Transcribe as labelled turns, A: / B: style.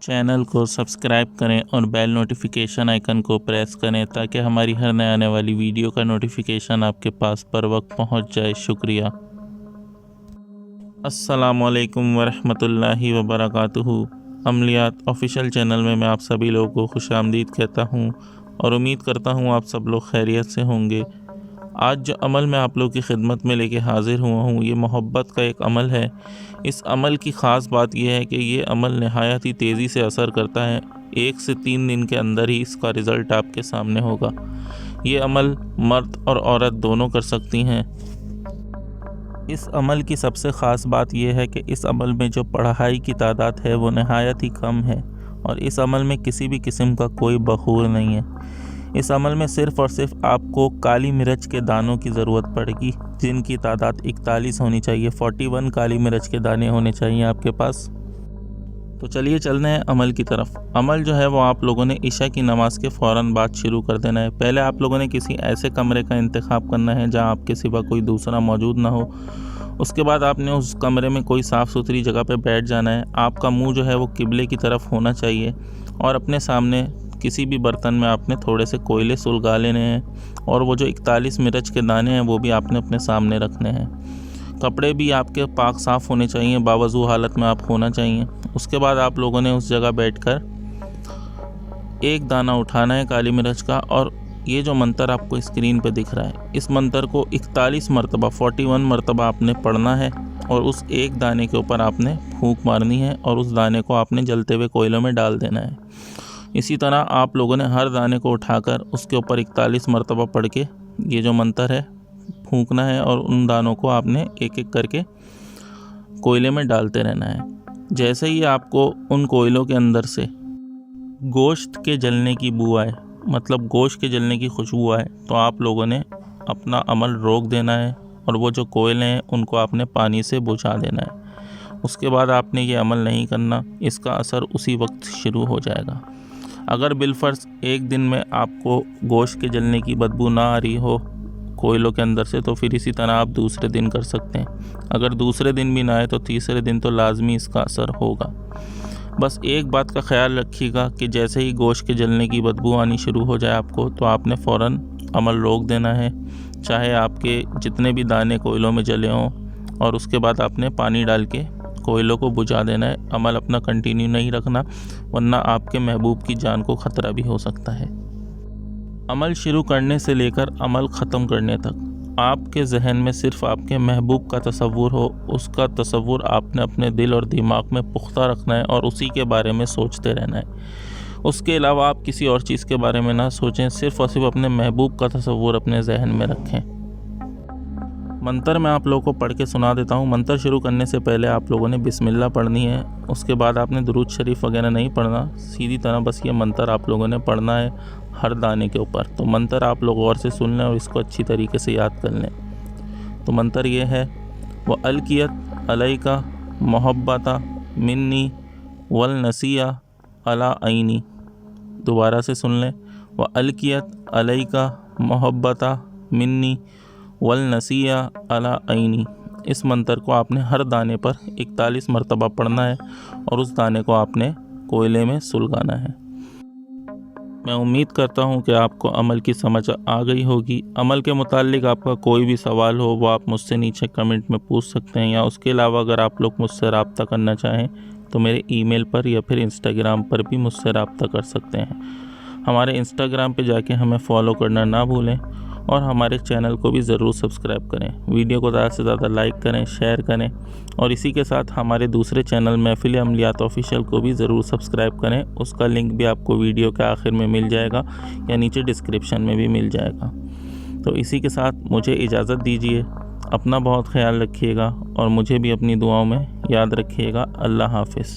A: Channel को subscribe करें और बेल नोटिफिकेशन आइकन को प्रेस करें ताकि हमारी हर नए आने वाली वीडियो का नोटिफिकेशन आपके पास पर वक्त पहुंच जाए। शुक्रिया। अस्सलामुअलैकुम वरहमतुल्लाहि वबरकातुहू। अमलियात ऑफिशियल चैनल में मैं आप सभी लोगों को खुशामदीद कहता हूं और उम्मीद करता हूं आप सब लोग खैरियत से होंगे। आज जो अमल मैं आप लोग की खिदमत में लेके हाज़िर हुआ हूँ ये मोहब्बत का एक अमल है। इस अमल की ख़ास बात यह है कि ये अमल नहायत ही तेज़ी से असर करता है। 1 से 3 दिन के अंदर ही इसका रिज़ल्ट आपके सामने होगा। ये अमल मर्द और औरत दोनों कर सकती हैं। इस अमल की सबसे ख़ास बात यह है कि इस अमल में जो पढ़ाई की तादाद है वो नहायत ही कम है और इस अमल में किसी भी किस्म का कोई बखूर नहीं है। इस अमल में सिर्फ़ और सिर्फ आपको काली मिर्च के दानों की ज़रूरत पड़ेगी, जिनकी तादाद 41 होनी चाहिए। 41 काली मिर्च के दाने होने चाहिए आपके पास। तो चलिए चलते हैं अमल की तरफ। अमल जो है वो आप लोगों ने इशा की नमाज़ के फ़ौरन बाद शुरू कर देना है। पहले आप लोगों ने किसी ऐसे कमरे का इंतखाब करना है जहां आपके सिवा कोई दूसरा मौजूद ना हो। उसके बाद आपने उस कमरे में कोई साफ़ सुथरी जगह पे बैठ जाना है। आपका मुंह जो है वो किबले की तरफ होना चाहिए और अपने सामने किसी भी बर्तन में आपने थोड़े से कोयले सुलगा लेने हैं और वो जो 41 मिर्च के दाने हैं वो भी आपने अपने सामने रखने हैं। कपड़े भी आपके पाक साफ़ होने चाहिए, बावजू हालत में आप होना चाहिए। उसके बाद आप लोगों ने उस जगह बैठकर एक दाना उठाना है काली मिर्च का और ये जो मंतर आपको स्क्रीन पे दिख रहा है इस मंतर को 41 मरतबा 41 मरतबा आपने पढ़ना है और उस एक दाने के ऊपर आपने फूंक मारनी है और उस दाने को आपने जलते हुए कोयलों में डाल देना है। इसी तरह आप लोगों ने हर दाने को उठाकर उसके ऊपर 41 मरतबा पढ़ के ये जो मंतर है फूंकना है और उन दानों को आपने एक एक करके कोयले में डालते रहना है। जैसे ही आपको उन कोयलों के अंदर से गोश्त के जलने की बू आए, मतलब गोश्त के जलने की खुशबू आए, तो आप लोगों ने अपना अमल रोक देना है और वो जो कोयले हैं उनको आपने पानी से बुझा देना है। उसके बाद आपने ये अमल नहीं करना, इसका असर उसी वक्त शुरू हो जाएगा। अगर बिलफर्ज एक दिन में आपको गोश्त के जलने की बदबू ना आ रही हो कोयलों के अंदर से, तो फिर इसी तरह आप दूसरे दिन कर सकते हैं। अगर दूसरे दिन भी ना आए तो तीसरे दिन तो लाजमी इसका असर होगा। बस एक बात का ख्याल रखिएगा कि जैसे ही गोश्त के जलने की बदबू आनी शुरू हो जाए आपको, तो आपने फ़ौरन अमल रोक देना है, चाहे आपके जितने भी दाने कोयलों में जले हों, और उसके बाद आपने पानी डाल के कोयलों को बुझा देना है। अमल अपना कंटिन्यू नहीं रखना, वरना आपके महबूब की जान को ख़तरा भी हो सकता है। अमल शुरू करने से लेकर अमल ख़त्म करने तक आपके जहन में सिर्फ आपके महबूब का तसव्वुर हो। उसका तसव्वुर आपने अपने दिल और दिमाग में पुख्ता रखना है और उसी के बारे में सोचते रहना है। उसके अलावा आप किसी और चीज़ के बारे में ना सोचें, सिर्फ़ और सिर्फ अपने महबूब का तसव्वुर अपने जहन में रखें। मंतर मैं आप लोगों को पढ़ के सुना देता हूँ। मंतर शुरू करने से पहले आप लोगों ने बिस्मिल्लाह पढ़नी है। उसके बाद आपने दुरूद शरीफ वगैरह नहीं पढ़ना, सीधी तरह बस ये मंतर आप लोगों ने पढ़ना है हर दाने के ऊपर। तो मंतर आप लोग गौर से सुन लें और इसको अच्छी तरीके से याद कर लें। तो मंतर ये है, व अलकियत अलैका मोहब्बता मिन्नी वल नसिया अला आइनी। दोबारा से सुन लें, व अलकियत अलैका मोहब्बता मिन्नी वल नसिया अला आइनी। इस मंतर को आपने हर दाने पर 41 मरतबा पढ़ना है और उस दाने को आपने कोयले में सुलगाना है। मैं उम्मीद करता हूँ कि आपको अमल की समझ आ गई होगी। अमल के मुताल्लिक आपका कोई भी सवाल हो वो आप मुझसे नीचे कमेंट में पूछ सकते हैं, या उसके अलावा अगर आप लोग मुझसे रब्ता करना चाहें तो मेरे ईमेल पर या फिर इंस्टाग्राम पर भी मुझसे रब्ता कर सकते हैं। हमारे इंस्टाग्राम पे जाके हमें फॉलो करना ना भूलें और हमारे चैनल को भी ज़रूर सब्सक्राइब करें। वीडियो को ज़्यादा से ज़्यादा लाइक करें, शेयर करें और इसी के साथ हमारे दूसरे चैनल महफिल अमलियात ऑफिशियल को भी ज़रूर सब्सक्राइब करें। उसका लिंक भी आपको वीडियो के आखिर में मिल जाएगा या नीचे डिस्क्रिप्शन में भी मिल जाएगा। तो इसी के साथ मुझे इजाज़त दीजिए। अपना बहुत ख्याल रखिएगा और मुझे भी अपनी दुआओं में याद रखिएगा। अल्लाह हाफ़िज़।